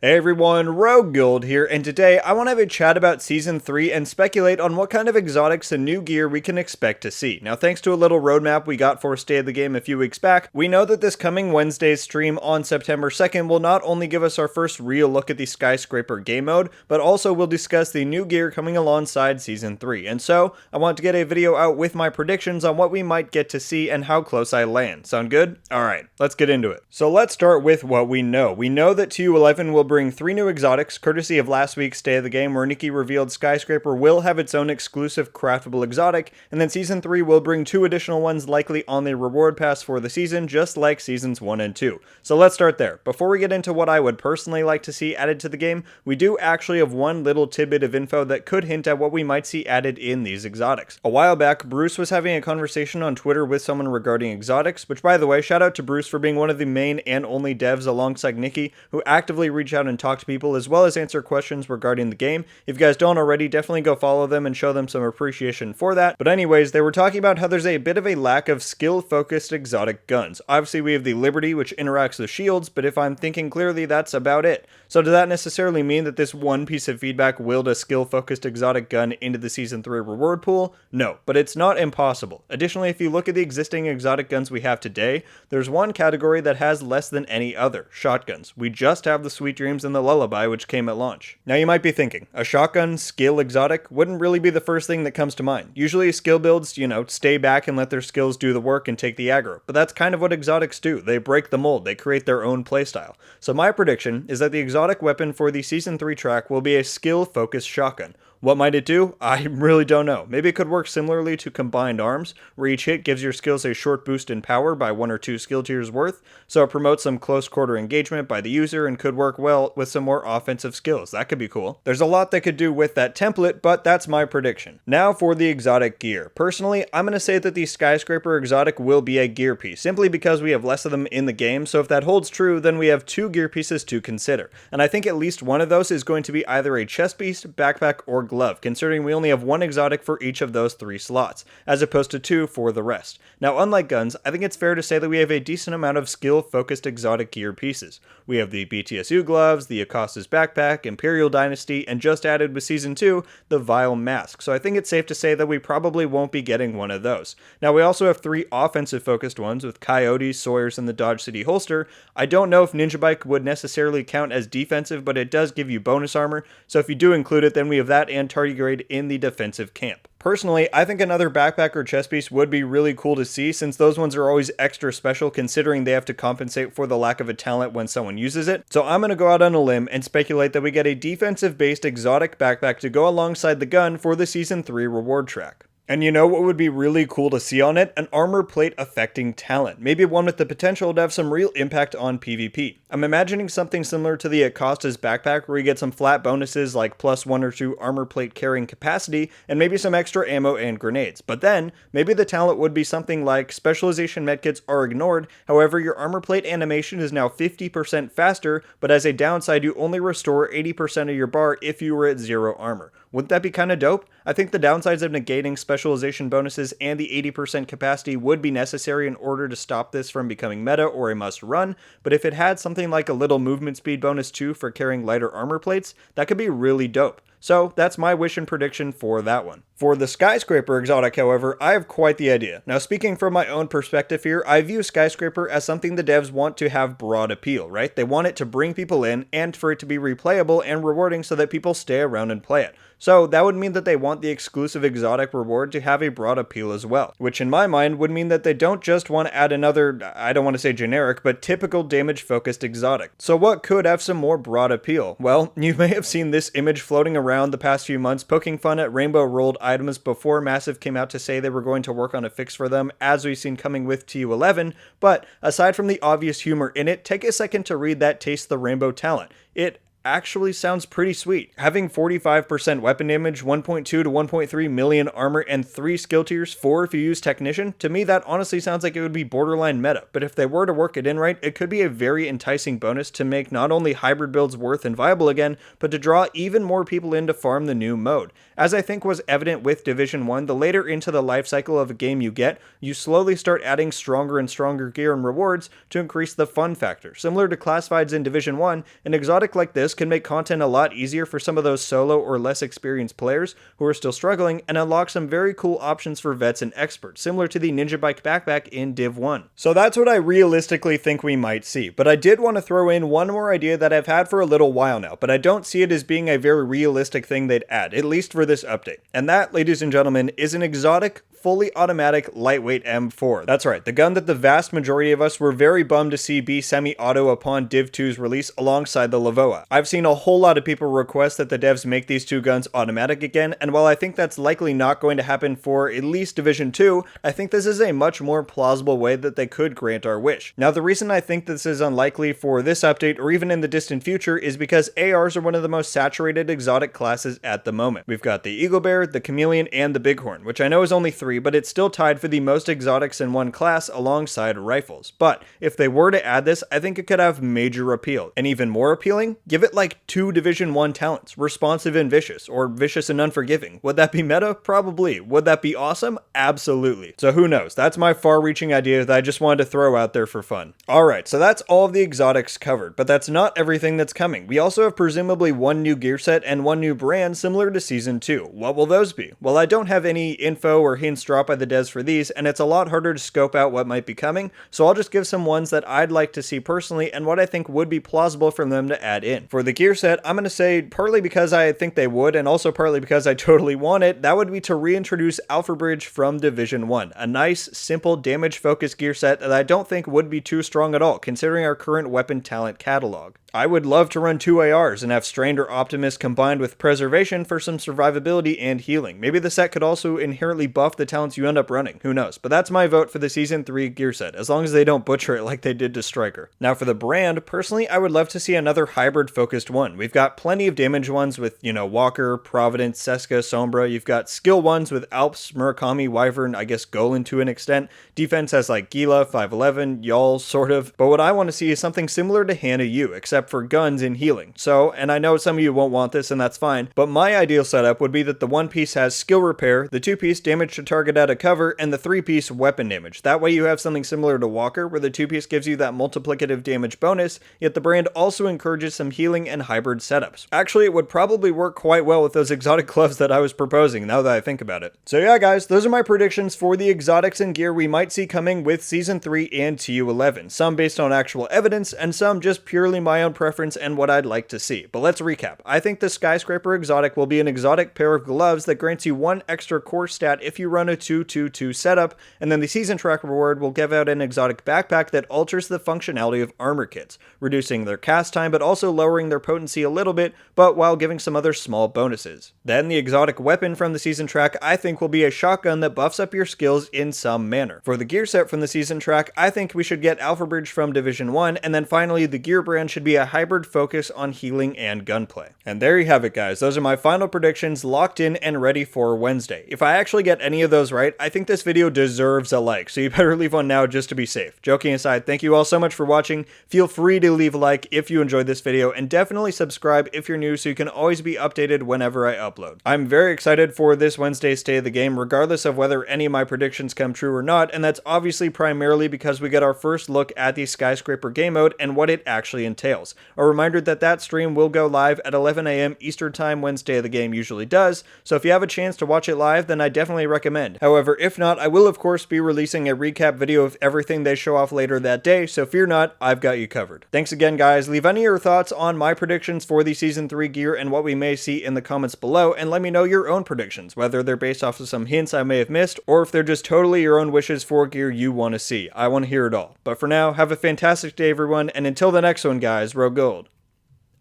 Hey everyone, Rogue Guild here, and today I want to have a chat about Season 3 and speculate on what kind of exotics and new gear we can expect to see. Now, thanks to a little roadmap we got for State of the Game a few weeks back, we know that this coming Wednesday's stream on September 2nd will not only give us our first real look at the Skyscraper game mode, but also we'll discuss the new gear coming alongside Season 3. And so, I want to get a video out with my predictions on what we might get to see and how close I land. Sound good? Alright, let's get into it. So let's start with what we know. We know that TU11 will bring 3 new exotics, courtesy of last week's State of the Game, where Nikki revealed Skyscraper will have its own exclusive craftable exotic, and then Season 3 will bring 2 additional ones likely on the reward pass for the season, just like Seasons 1 and 2. So let's start there. Before we get into what I would personally like to see added to the game, we do actually have one little tidbit of info that could hint at what we might see added in these exotics. A while back, Bruce was having a conversation on Twitter with someone regarding exotics, which by the way, shout out to Bruce for being one of the main and only devs alongside Nikki who actively reach out and talk to people as well as answer questions regarding the game. If you guys don't already, definitely go follow them and show them some appreciation for that. But anyways, they were talking about how there's a bit of a lack of skill-focused exotic guns. Obviously, we have the Liberty, which interacts with shields, but if I'm thinking clearly, that's about it. So does that necessarily mean that this one piece of feedback willed a skill-focused exotic gun into the Season 3 reward pool? No, but it's not impossible. Additionally, if you look at the existing exotic guns we have today, there's one category that has less than any other: shotguns. We just have the Sweet Dreams and the Lullaby, which came at launch. Now you might be thinking, a shotgun skill exotic wouldn't really be the first thing that comes to mind. Usually skill builds, stay back and let their skills do the work and take the aggro, but that's kind of what exotics do. They break the mold, they create their own playstyle. So my prediction is that the exotic weapon for the Season 3 track will be a skill-focused shotgun. What might it do? I really don't know. Maybe it could work similarly to Combined Arms, where each hit gives your skills a short boost in power by 1 or 2 skill tiers worth, so it promotes some close quarter engagement by the user and could work well with some more offensive skills. That could be cool. There's a lot they could do with that template, but that's my prediction. Now for the exotic gear. Personally, I'm going to say that the Skyscraper exotic will be a gear piece, simply because we have less of them in the game, so if that holds true, then we have 2 gear pieces to consider. And I think at least one of those is going to be either a chest piece, backpack, or glove, considering we only have 1 exotic for each of those 3 slots, as opposed to 2 for the rest. Now, unlike guns, I think it's fair to say that we have a decent amount of skill-focused exotic gear pieces. We have the BTSU gloves, the Acosta's backpack, Imperial Dynasty, and just added with Season 2, the Vile Mask, so I think it's safe to say that we probably won't be getting one of those. Now, we also have 3 offensive-focused ones with Coyotes, Sawyers, and the Dodge City Holster. I don't know if Ninja Bike would necessarily count as defensive, but it does give you bonus armor, so if you do include it, then we have that and tardigrade in the defensive camp. Personally, I think another backpack or chest piece would be really cool to see, since those ones are always extra special considering they have to compensate for the lack of a talent when someone uses it. So I'm going to go out on a limb and speculate that we get a defensive based exotic backpack to go alongside the gun for the Season 3 reward track. And you know what would be really cool to see on it? An armor plate affecting talent. Maybe one with the potential to have some real impact on PvP. I'm imagining something similar to the Acosta's backpack where you get some flat bonuses like plus 1 or 2 armor plate carrying capacity and maybe some extra ammo and grenades. But then, maybe the talent would be something like specialization medkits are ignored, however your armor plate animation is now 50% faster, but as a downside you only restore 80% of your bar if you were at 0 armor. Wouldn't that be kinda dope? I think the downsides of negating specialization bonuses and the 80% capacity would be necessary in order to stop this from becoming meta or a must run, but if it had something like a little movement speed bonus too for carrying lighter armor plates, that could be really dope. So that's my wish and prediction for that one. For the Skyscraper exotic, however, I have quite the idea. Now, speaking from my own perspective here, I view Skyscraper as something the devs want to have broad appeal, right? They want it to bring people in and for it to be replayable and rewarding so that people stay around and play it. So that would mean that they want the exclusive exotic reward to have a broad appeal as well, which in my mind would mean that they don't just want to add another, I don't want to say generic, but typical damage focused exotic. So what could have some more broad appeal? Well, you may have seen this image floating around the past few months poking fun at rainbow rolled items before Massive came out to say they were going to work on a fix for them, as we've seen coming with TU11, but aside from the obvious humor in it, take a second to read that Taste the Rainbow talent. It actually sounds pretty sweet. Having 45% weapon damage, 1.2 to 1.3 million armor, and 3 skill tiers, 4 if you use Technician, to me that honestly sounds like it would be borderline meta, but if they were to work it in right, it could be a very enticing bonus to make not only hybrid builds worth and viable again, but to draw even more people in to farm the new mode. As I think was evident with Division 1, the later into the life cycle of a game you get, you slowly start adding stronger and stronger gear and rewards to increase the fun factor. Similar to classifieds in Division 1, an exotic like this this could make content a lot easier for some of those solo or less experienced players who are still struggling, and unlock some very cool options for vets and experts, similar to the Ninja Bike backpack in Div 1. So that's what I realistically think we might see, but I did want to throw in one more idea that I've had for a little while now, but I don't see it as being a very realistic thing they'd add, at least for this update. And that, ladies and gentlemen, is an exotic, fully automatic, lightweight M4. That's right, the gun that the vast majority of us were very bummed to see be semi-auto upon Div 2's release alongside the Lavoa. I've seen a whole lot of people request that the devs make these two guns automatic again, and while I think that's likely not going to happen for at least Division 2, I think this is a much more plausible way that they could grant our wish. Now, the reason I think this is unlikely for this update or even in the distant future is because ARs are one of the most saturated exotic classes at the moment. We've got the Eagle Bear, the Chameleon, and the Bighorn, which I know is only 3, but it's still tied for the most exotics in one class alongside rifles. But if they were to add this, I think it could have major appeal. And even more appealing, give it like 2 Division 1 talents, Responsive and Vicious, or Vicious and Unforgiving. Would that be meta? Probably. Would that be awesome? Absolutely. So who knows? That's my far-reaching idea that I just wanted to throw out there for fun. Alright, so that's all of the exotics covered, but that's not everything that's coming. We also have presumably 1 new gear set and 1 new brand similar to Season 2. What will those be? Well, I don't have any info or hints dropped by the devs for these, and it's a lot harder to scope out what might be coming, so I'll just give some ones that I'd like to see personally and what I think would be plausible for them to add in. For the gear set, I'm going to say, partly because I think they would, and also partly because I totally want it, that would be to reintroduce Alpha Bridge from Division 1. A nice, simple, damage-focused gear set that I don't think would be too strong at all, considering our current weapon talent catalog. I would love to run 2 ARs and have Strained or Optimist combined with Preservation for some survivability and healing. Maybe the set could also inherently buff the talents you end up running, who knows, but that's my vote for the Season 3 gear set, as long as they don't butcher it like they did to Striker. Now for the brand, personally I would love to see another hybrid focused one. We've got plenty of damage ones with, Walker, Providence, Seska, Sombra. You've got skill ones with Alps, Murakami, Wyvern, I guess Golan to an extent. Defense has like Gila, 511, Y'all, sort of. But what I want to see is something similar to Hannah U, except for guns and healing. So, and I know some of you won't want this and that's fine, but my ideal setup would be that the 1 piece has skill repair, the 2 piece damage to target out of cover, and the 3 piece weapon damage. That way you have something similar to Walker, where the 2 piece gives you that multiplicative damage bonus, yet the brand also encourages some healing and hybrid setups. Actually, it would probably work quite well with those exotic gloves that I was proposing, now that I think about it. So yeah guys, those are my predictions for the exotics and gear we might see coming with Season 3 and TU11. Some based on actual evidence, and some just purely my own preference and what I'd like to see. But let's recap. I think the Skyscraper exotic will be an exotic pair of gloves that grants you 1 extra core stat if you run a 2-2-2 setup, and then the season track reward will give out an exotic backpack that alters the functionality of armor kits, reducing their cast time but also lowering their potency a little bit, but while giving some other small bonuses. Then the exotic weapon from the season track I think will be a shotgun that buffs up your skills in some manner. For the gear set from the season track, I think we should get Alpha Bridge from Division 1, and then finally the gear brand should be a hybrid focus on healing and gunplay. And there you have it guys, those are my final predictions locked in and ready for Wednesday. If I actually get any of those right, I think this video deserves a like, so you better leave one now just to be safe. Joking aside, thank you all so much for watching. Feel free to leave a like if you enjoyed this video, and definitely subscribe if you're new so you can always be updated whenever I upload. I'm very excited for this Wednesday's State of the Game, regardless of whether any of my predictions come true or not, and that's obviously primarily because we get our first look at the Skyscraper game mode and what it actually entails. A reminder that that stream will go live at 11 AM Eastern Time when State of the Game usually does, so if you have a chance to watch it live, then I definitely recommend. However, if not, I will of course be releasing a recap video of everything they show off later that day, so fear not, I've got you covered. Thanks again guys, leave any of your thoughts on my predictions for the Season 3 gear and what we may see in the comments below, and let me know your own predictions, whether they're based off of some hints I may have missed, or if they're just totally your own wishes for gear you want to see. I want to hear it all. But for now, have a fantastic day everyone, and until the next one guys, Rogue Gold.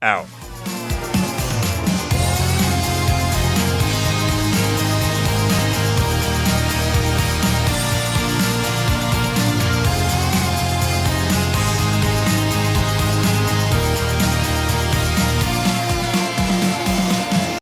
Out.